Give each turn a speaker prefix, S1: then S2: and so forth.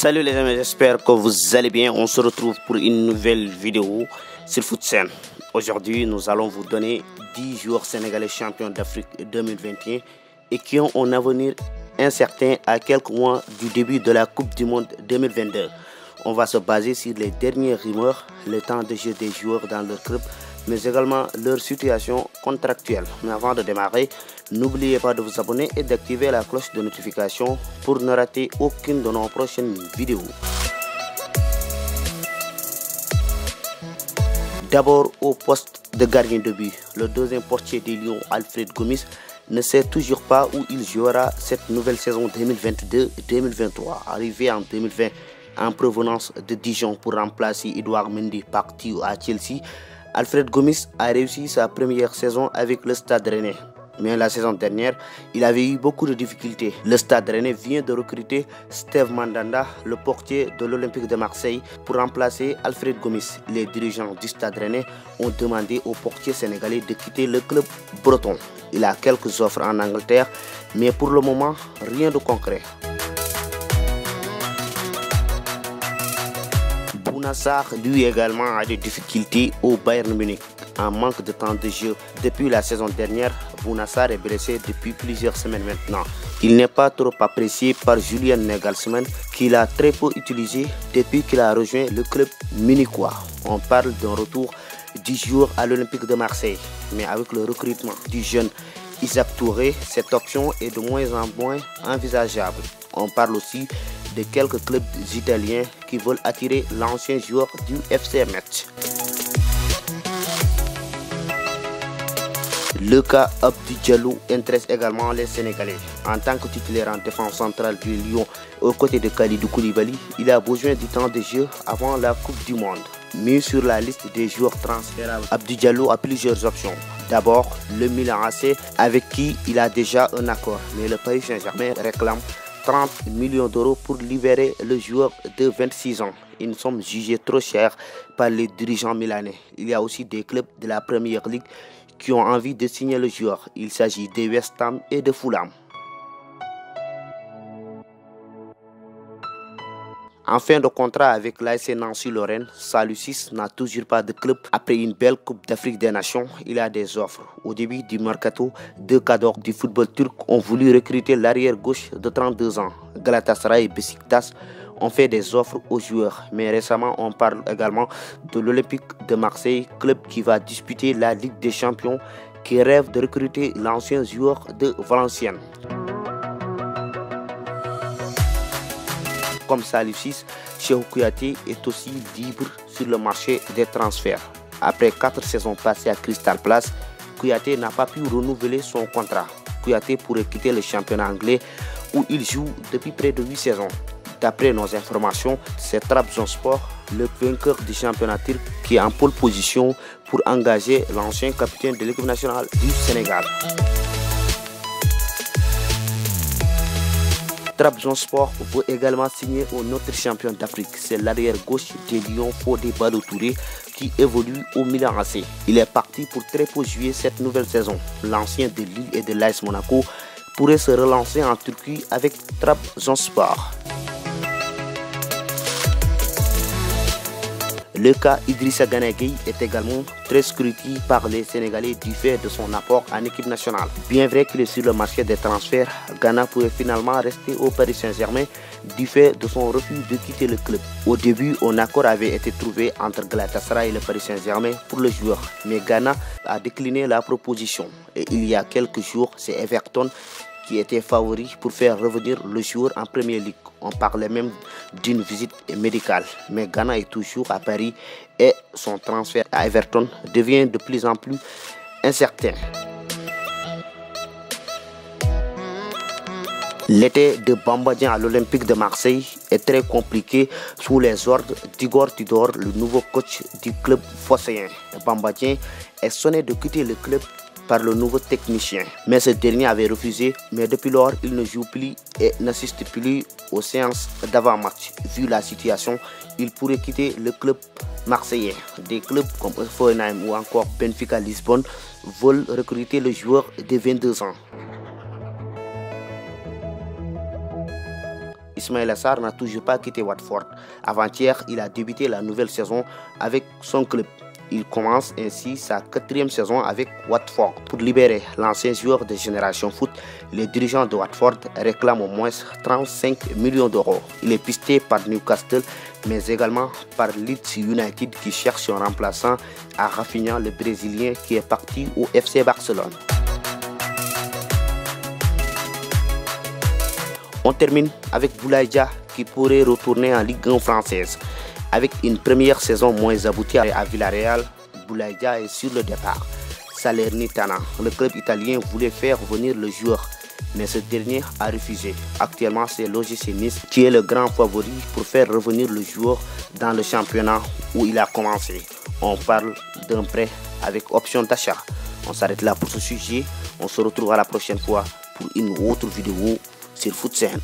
S1: Salut les amis, j'espère que vous allez bien. On se retrouve pour une nouvelle vidéo sur FootSen. Aujourd'hui, nous allons vous donner 10 joueurs sénégalais champions d'Afrique 2021 et qui ont un avenir incertain à quelques mois du début de la Coupe du Monde 2022. On va se baser sur les dernières rumeurs, le temps de jeu des joueurs dans leur club, mais également leur situation contractuelle. Mais avant de démarrer, n'oubliez pas de vous abonner et d'activer la cloche de notification pour ne rater aucune de nos prochaines vidéos. D'abord au poste de gardien de but, le deuxième portier des Lions, Alfred Gomis, ne sait toujours pas où il jouera cette nouvelle saison 2022-2023. Arrivé en 2020 en provenance de Dijon pour remplacer Edouard Mendy parti à Chelsea, Alfred Gomis a réussi sa première saison avec le Stade Rennais. Mais la saison dernière, il avait eu beaucoup de difficultés. Le Stade Rennais vient de recruter Steve Mandanda, le portier de l'Olympique de Marseille, pour remplacer Alfred Gomis. Les dirigeants du Stade Rennais ont demandé au portier sénégalais de quitter le club breton. Il a quelques offres en Angleterre, mais pour le moment, rien de concret. Bouna Sarr, lui également, a des difficultés au Bayern Munich. En manque de temps de jeu depuis la saison dernière, Bouna Sarr est blessé depuis plusieurs semaines maintenant. Il n'est pas trop apprécié par Julian Nagelsmann, qu'il a très peu utilisé depuis qu'il a rejoint le club munichois. On parle d'un retour du joueur à l'Olympique de Marseille, mais avec le recrutement du jeune Isaac Touré, cette option est de moins en moins envisageable. On parle aussi de quelques clubs italiens qui veulent attirer l'ancien joueur du FC Metz. Le cas Abdi Diallo intéresse également les Sénégalais. En tant que titulaire en défense centrale du Lyon aux côtés de Kalidou Koulibaly, il a besoin du temps de jeu avant la Coupe du Monde. Mis sur la liste des joueurs transférables, Abdi Diallo a plusieurs options. D'abord, le Milan AC avec qui il a déjà un accord, mais le Paris Saint-Germain réclame 30 millions d'euros pour libérer le joueur de 26 ans. Une somme jugée trop chère par les dirigeants milanais. Il y a aussi des clubs de la Première Ligue qui ont envie de signer le joueur. Il s'agit de West Ham et de Fulham. En fin de contrat avec l'AS Nancy-Lorraine, Salou Ciss n'a toujours pas de club. Après une belle Coupe d'Afrique des Nations, il a des offres. Au début du mercato, deux cadors du football turc ont voulu recruter l'arrière gauche de 32 ans. Galatasaray et Beşiktaş ont fait des offres aux joueurs. Mais récemment, on parle également de l'Olympique de Marseille, club qui va disputer la Ligue des Champions, qui rêve de recruter l'ancien joueur de Valenciennes. Comme Salou Ciss, Cheikhou Kouyaté est aussi libre sur le marché des transferts. Après 4 saisons passées à Crystal Palace, Kouyaté n'a pas pu renouveler son contrat. Kouyaté pourrait quitter le championnat anglais où il joue depuis près de 8 saisons. D'après nos informations, c'est Trabzonspor, le vainqueur du championnat turc, qui est en pole position pour engager l'ancien capitaine de l'équipe nationale du Sénégal. Trabzonspor veut également signer un autre champion d'Afrique. C'est l'arrière gauche des Lions, Fodé Ballo-Touré, qui évolue au Milan AC. Il est parti pour très peu jouer cette nouvelle saison. L'ancien de Lille et de l'AS Monaco pourrait se relancer en Turquie avec Trabzonspor. Le cas Idrissa Gana Gueye est également très scruté par les Sénégalais du fait de son apport en équipe nationale. Bien vrai qu'il est sur le marché des transferts, Gana pourrait finalement rester au Paris Saint-Germain du fait de son refus de quitter le club. Au début, un accord avait été trouvé entre Galatasaray et le Paris Saint-Germain pour le joueur, mais Gana a décliné la proposition. Et il y a quelques jours, c'est Everton qui était favori pour faire revenir le joueur en Premier League. On parlait même d'une visite médicale. Mais Gana est toujours à Paris et son transfert à Everton devient de plus en plus incertain. L'été de Bamba Dieng à l'Olympique de Marseille est très compliqué sous les ordres d'Igor Tudor, le nouveau coach du club phocéen. Bamba Dieng est sonné de quitter le club par le nouveau technicien. Mais ce dernier avait refusé, mais depuis lors, il ne joue plus et n'assiste plus aux séances d'avant-match. Vu la situation, il pourrait quitter le club marseillais. Des clubs comme Hoffenheim ou encore Benfica Lisbonne veulent recruter le joueur de 22 ans. Ismaïla Sarr n'a toujours pas quitté Watford. Avant-hier, il a débuté la nouvelle saison avec son club. Il commence ainsi sa 4e saison avec Watford. Pour libérer l'ancien joueur de Génération Foot, les dirigeants de Watford réclament au moins 35 millions d'euros. Il est pisté par Newcastle, mais également par Leeds United qui cherche un remplaçant à Rafinha, le Brésilien qui est parti au FC Barcelone. On termine avec Boulaye Dia qui pourrait retourner en Ligue 1 française. Avec une première saison moins aboutie à Villarreal, Boulaye Dia est sur le départ. Salernitana, le club italien voulait faire venir le joueur, mais ce dernier a refusé. Actuellement, c'est l'OGC Nice qui est le grand favori pour faire revenir le joueur dans le championnat où il a commencé. On parle d'un prêt avec option d'achat. On s'arrête là pour ce sujet. On se retrouve à la prochaine fois pour une autre vidéo sur FootSen.